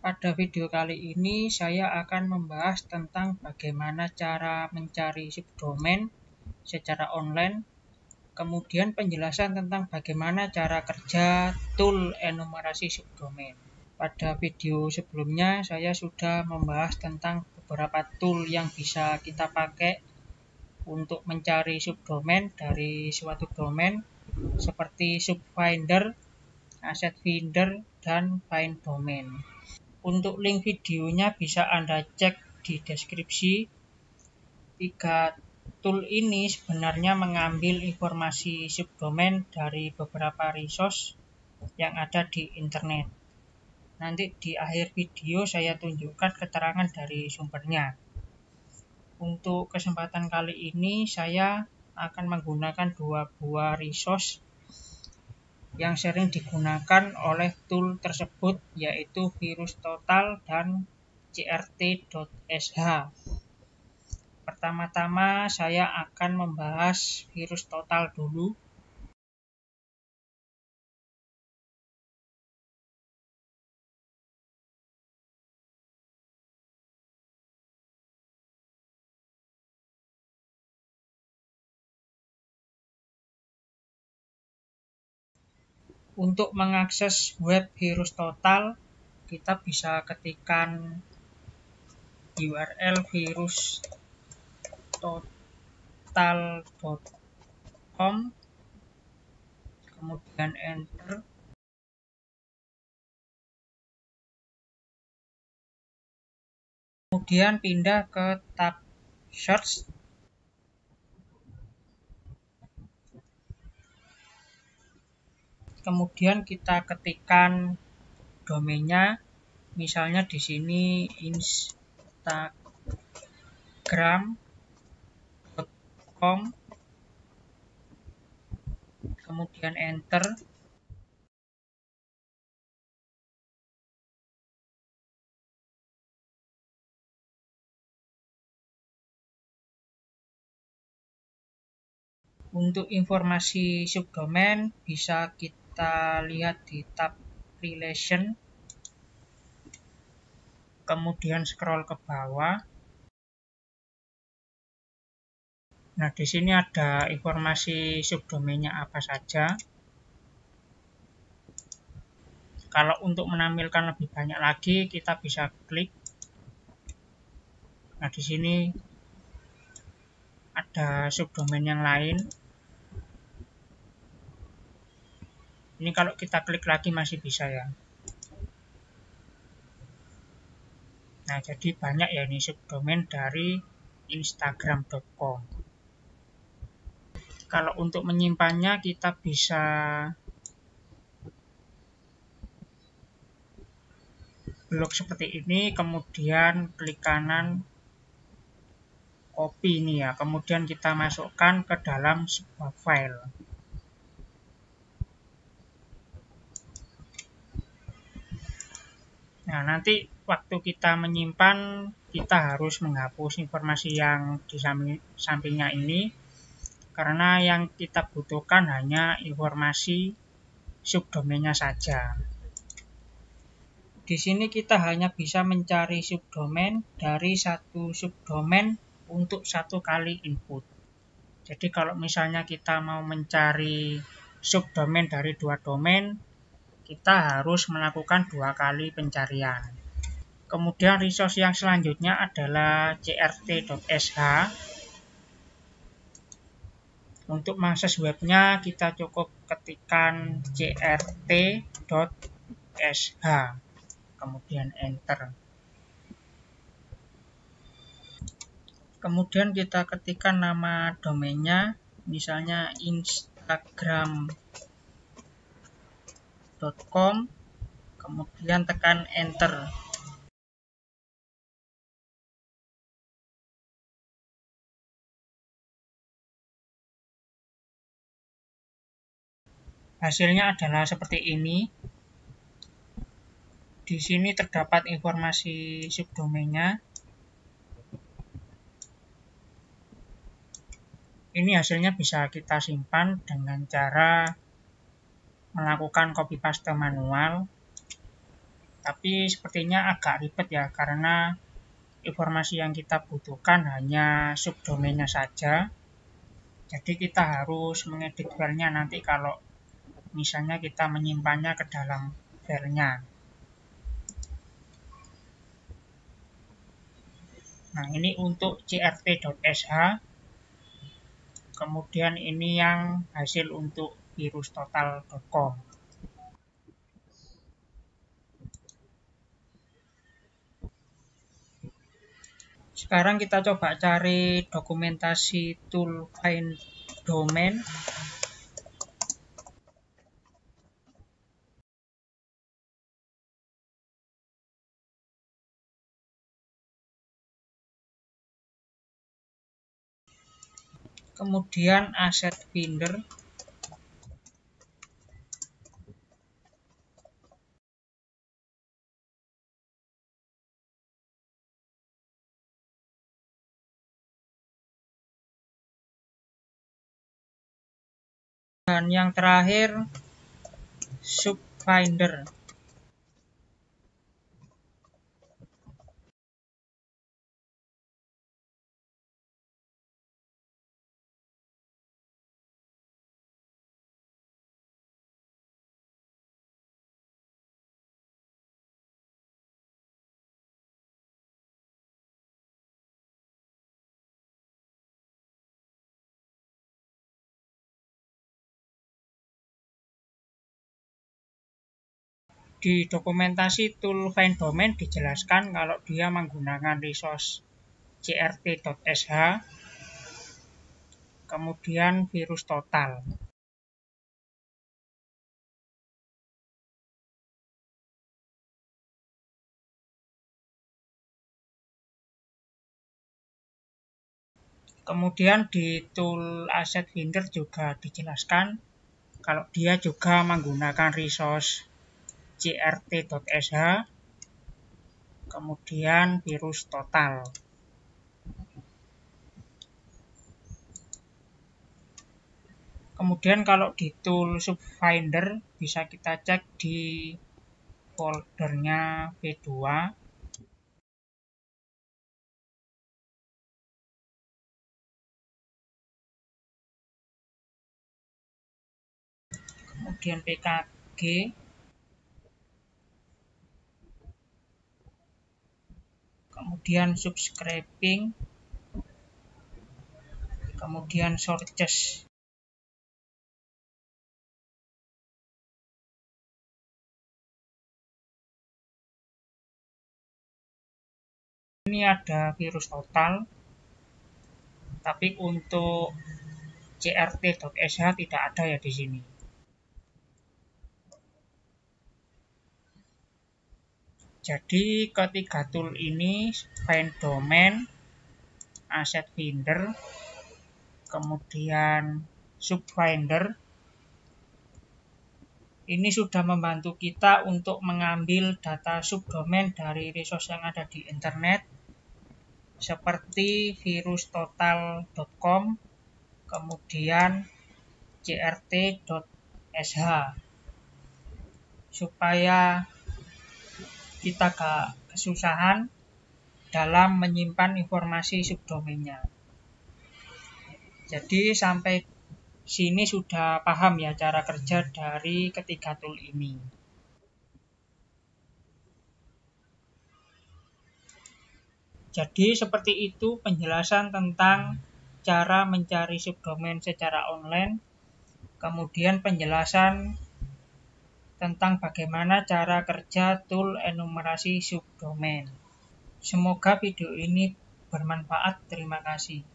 Pada video kali ini saya akan membahas tentang bagaimana cara mencari subdomain secara online, kemudian penjelasan tentang bagaimana cara kerja tool enumerasi subdomain. Pada video sebelumnya saya sudah membahas tentang beberapa tool yang bisa kita pakai untuk mencari subdomain dari suatu domain seperti subfinder, asset finder, dan find domain. Untuk link videonya bisa Anda cek di deskripsi. 3 tool ini sebenarnya mengambil informasi subdomain dari beberapa resource yang ada di internet. Nanti di akhir video saya tunjukkan keterangan dari sumbernya. Untuk kesempatan kali ini saya akan menggunakan 2 buah resource yang sering digunakan oleh tool tersebut, yaitu VirusTotal dan crt.sh. Pertama-tama saya akan membahas VirusTotal dulu. Untuk mengakses web VirusTotal, kita bisa ketikkan URL virustotal.com, kemudian enter. Kemudian pindah ke tab search. Kemudian kita ketikkan domainnya, misalnya di sini instagram.com, kemudian enter. Untuk informasi subdomain bisa kita lihat di tab relation, kemudian scroll ke bawah. Nah, di sini ada informasi subdomainnya apa saja. Kalau untuk menampilkan lebih banyak lagi, kita bisa klik. Nah, di sini ada subdomain yang lain. Ini kalau kita klik lagi masih bisa ya. Nah, jadi banyak ya ini subdomain dari instagram.com. Kalau untuk menyimpannya kita bisa blok seperti ini, kemudian klik kanan copy ini ya, kemudian kita masukkan ke dalam sebuah file. Nah, nanti waktu kita menyimpan, kita harus menghapus informasi yang di sampingnya ini, karena yang kita butuhkan hanya informasi subdomainnya saja. Di sini kita hanya bisa mencari subdomain dari satu subdomain untuk 1 kali input. Jadi kalau misalnya kita mau mencari subdomain dari 2 domain, kita harus melakukan 2 kali pencarian. Kemudian resource yang selanjutnya adalah crt.sh. Untuk mengakses webnya kita cukup ketikkan crt.sh, kemudian enter. Kemudian kita ketikkan nama domainnya, misalnya instagram.com, kemudian tekan enter. Hasilnya adalah seperti ini. Di sini terdapat informasi subdomainnya. Ini hasilnya bisa kita simpan dengan cara melakukan copy paste manual. Tapi sepertinya agak ribet ya, karena informasi yang kita butuhkan hanya subdomainnya saja. Jadi kita harus mengedit filenya nanti kalau misalnya kita menyimpannya ke dalam filenya. Nah, ini untuk crt.sh. Kemudian ini yang hasil untuk virustotal.com. Sekarang kita coba cari dokumentasi tool find domain. Kemudian asset finder. Dan yang terakhir subfinder. Di dokumentasi tool find domain dijelaskan kalau dia menggunakan resource crt.sh, kemudian virus total. Kemudian di tool asset finder juga dijelaskan kalau dia juga menggunakan resource crt.sh, kemudian virus total. Kemudian kalau di tool subfinder bisa kita cek di foldernya V2. Kemudian PKG. Kemudian subscribing. Kemudian sources. Ini ada virus total, tapi untuk crt.sh tidak ada ya di sini. Jadi ketiga tool ini, find domain, asset finder, kemudian subfinder, ini sudah membantu kita untuk mengambil data subdomain dari resource yang ada di internet, seperti virustotal.com, kemudian crt.sh, supaya kita gak kesusahan dalam menyimpan informasi subdomainnya. Jadi sampai sini sudah paham ya cara kerja dari ketiga tool ini. Jadi seperti itu penjelasan tentang cara mencari subdomain secara online, kemudian penjelasan tentang bagaimana cara kerja tool enumerasi subdomain. Semoga video ini bermanfaat. Terima kasih.